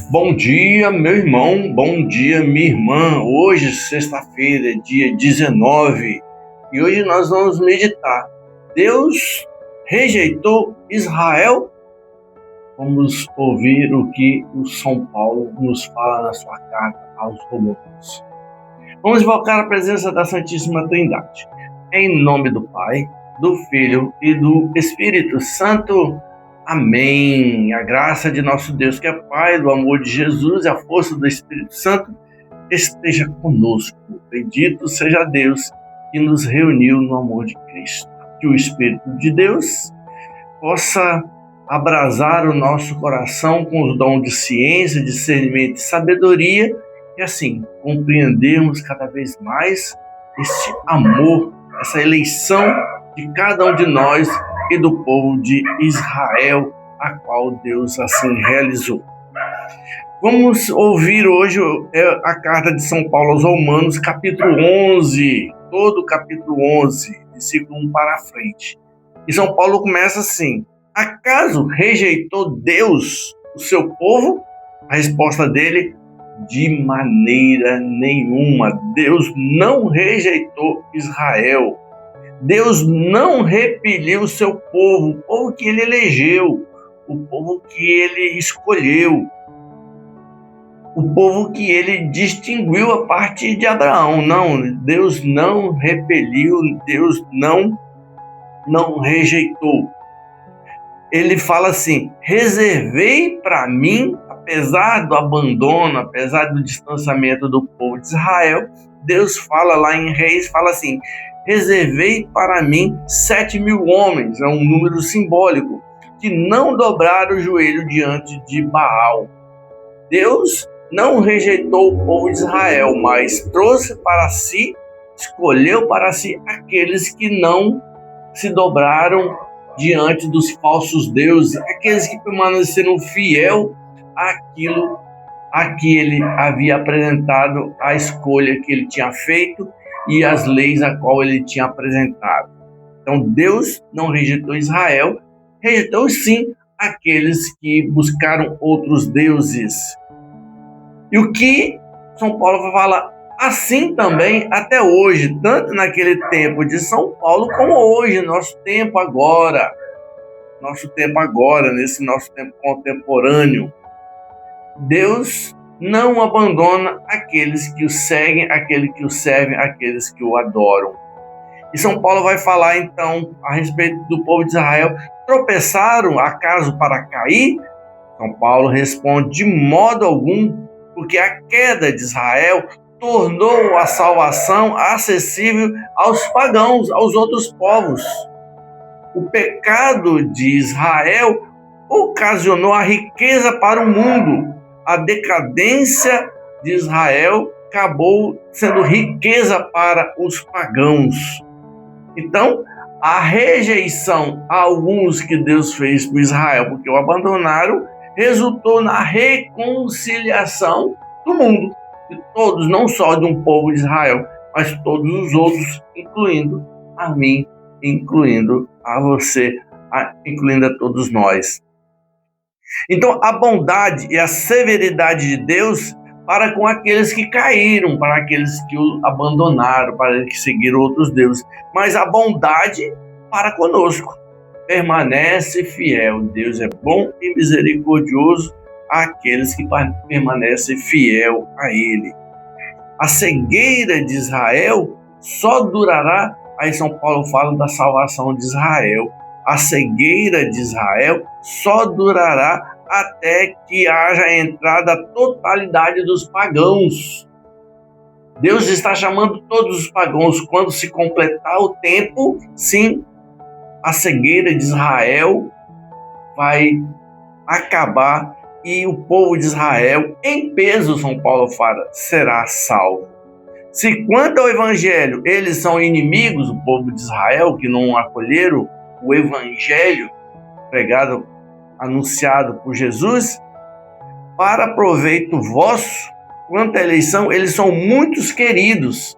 Bom dia, meu irmão, bom dia, minha irmã. Hoje, sexta-feira, dia 19, e hoje nós vamos meditar. Deus rejeitou Israel? Vamos ouvir o que o São Paulo nos fala na sua carta aos Romanos. Vamos invocar a presença da Santíssima Trindade. Em nome do Pai, do Filho e do Espírito Santo. Amém. A graça de nosso Deus, que é Pai, do amor de Jesus e a força do Espírito Santo esteja conosco. Bendito seja Deus que nos reuniu no amor de Cristo. Que o Espírito de Deus possa abrasar o nosso coração com os dons de ciência, discernimento e sabedoria, e assim compreendermos cada vez mais esse amor, essa eleição de cada um de nós e do povo de Israel, a qual Deus assim realizou. Vamos ouvir hoje a carta de São Paulo aos Romanos, capítulo 11, todo o capítulo 11, versículo 1 para frente. E São Paulo começa assim: acaso rejeitou Deus o seu povo? A resposta dele: de maneira nenhuma. Deus não rejeitou Israel. Deus não repeliu o seu povo, o povo que ele elegeu, o povo que ele escolheu, o povo que ele distinguiu a partir de Abraão. Não, Deus não repeliu, Deus não rejeitou. Ele fala assim: reservei para mim, apesar do abandono, apesar do distanciamento do povo de Israel. Deus fala lá em Reis, fala assim: reservei para mim 7.000 homens, é um número simbólico, que não dobraram o joelho diante de Baal. Deus não rejeitou o povo de Israel, mas trouxe para si, escolheu para si aqueles que não se dobraram diante dos falsos deuses, aqueles que permaneceram fiel àquilo a que ele havia apresentado, a escolha que ele tinha feito e as leis a qual ele tinha apresentado. Então Deus não rejeitou Israel, rejeitou sim aqueles que buscaram outros deuses. E o que São Paulo vai falar assim também até hoje, tanto naquele tempo de São Paulo como hoje, nosso tempo agora, nesse nosso tempo contemporâneo. Deus não abandona aqueles que o seguem, aqueles que o servem, aqueles que o adoram. E São Paulo vai falar então a respeito do povo de Israel. Tropeçaram acaso para cair? São Paulo responde: de modo algum, porque a queda de Israel tornou a salvação acessível aos pagãos, aos outros povos. O pecado de Israel ocasionou a riqueza para o mundo. A decadência de Israel acabou sendo riqueza para os pagãos. Então, a rejeição a alguns que Deus fez por Israel, porque o abandonaram, resultou na reconciliação do mundo. De todos, não só de um povo de Israel, mas todos os outros, incluindo a mim, incluindo a você, incluindo a todos nós. Então, a bondade e a severidade de Deus para com aqueles que caíram, para aqueles que o abandonaram, para aqueles que seguiram outros deuses. Mas a bondade para conosco permanece fiel. Deus é bom e misericordioso àqueles que permanecem fiel a Ele. A cegueira de Israel só durará, aí São Paulo fala da salvação de Israel. A cegueira de Israel só durará até que haja entrada a totalidade dos pagãos. Deus está chamando todos os pagãos. Quando se completar o tempo, sim, a cegueira de Israel vai acabar e o povo de Israel, em peso, São Paulo fala, será salvo. Se quanto ao Evangelho, eles são inimigos, o povo de Israel, que não acolheram o Evangelho pregado, anunciado por Jesus, para proveito vosso, quanto à eleição, eles são muitos queridos.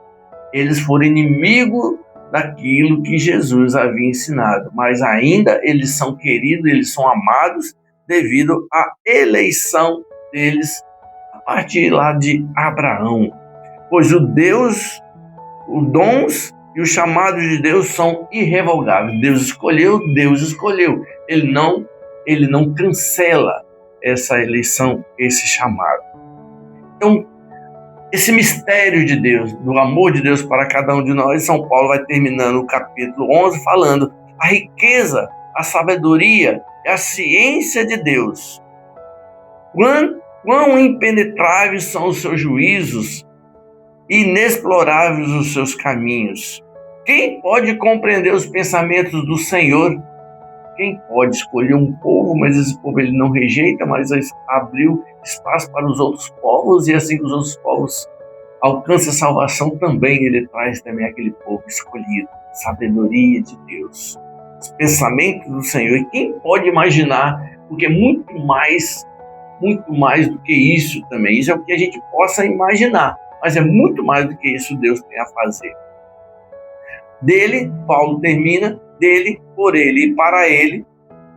Eles foram inimigos daquilo que Jesus havia ensinado, mas ainda eles são queridos, eles são amados devido à eleição deles a partir lá de Abraão. Pois os dons e os chamados de Deus são irrevogáveis. Deus escolheu. Ele não cancela essa eleição, esse chamado. Então, esse mistério de Deus, do amor de Deus para cada um de nós, São Paulo vai terminando o capítulo 11 falando a riqueza, a sabedoria e a ciência de Deus. Quão impenetráveis são os seus juízos e inexploráveis os seus caminhos. Quem pode compreender os pensamentos do Senhor? Quem pode escolher um povo, mas esse povo ele não rejeita, mas abriu espaço para os outros povos, e assim que os outros povos alcançam a salvação, também ele traz também aquele povo escolhido. Sabedoria de Deus, os pensamentos do Senhor. E quem pode imaginar, porque é muito mais do que isso também. Isso é o que a gente possa imaginar, mas é muito mais do que isso Deus tem a fazer. Dele, Paulo termina, dele, por ele e para ele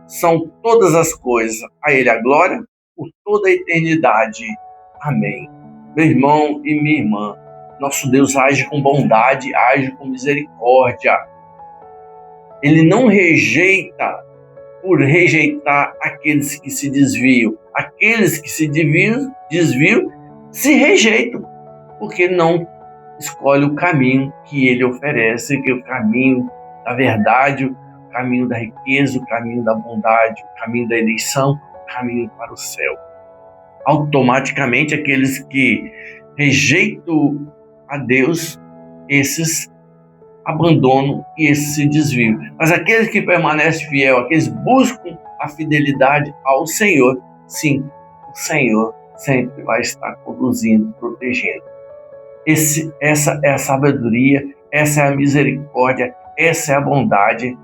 são todas as coisas. A ele a glória por toda a eternidade. Amém. Meu irmão e minha irmã, nosso Deus age com bondade, age com misericórdia. Ele não rejeita por rejeitar aqueles que se desviam. Aqueles que se desviam se rejeitam, porque não escolhe o caminho que ele oferece, que é o caminho da verdade, o caminho da riqueza, o caminho da bondade, o caminho da eleição, o caminho para o céu. Automaticamente, aqueles que rejeitam a Deus, esses abandonam e esses se desviam. Mas aqueles que permanecem fiel, aqueles que buscam a fidelidade ao Senhor, sim, o Senhor sempre vai estar conduzindo, protegendo. Essa é a sabedoria, essa é a misericórdia, essa é a bondade,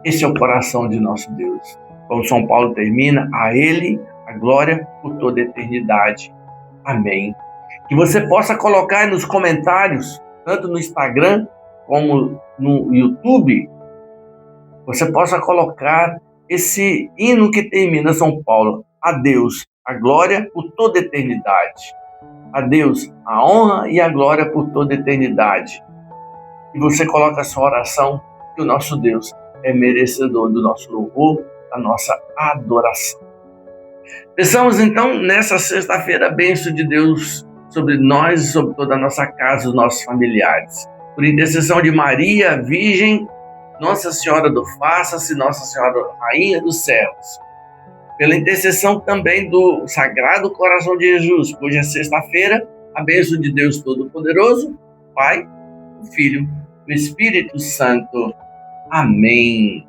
esse é o coração de nosso Deus. Como São Paulo termina, a Ele a glória por toda a eternidade. Amém. Que você possa colocar nos comentários, tanto no Instagram como no YouTube, você possa colocar esse hino que termina São Paulo. A Deus a glória por toda a eternidade. A Deus a honra e a glória por toda a eternidade. E você coloca a sua oração, que o nosso Deus é merecedor do nosso louvor, da nossa adoração. Peçamos então nessa sexta-feira a bênção de Deus sobre nós e sobre toda a nossa casa, os nossos familiares. Por intercessão de Maria, Virgem, Nossa Senhora do Faça-se, Nossa Senhora Rainha dos Céus. Pela intercessão também do Sagrado Coração de Jesus, hoje é sexta-feira, a bênção de Deus Todo-Poderoso, Pai, o Filho, o Espírito Santo. Amém.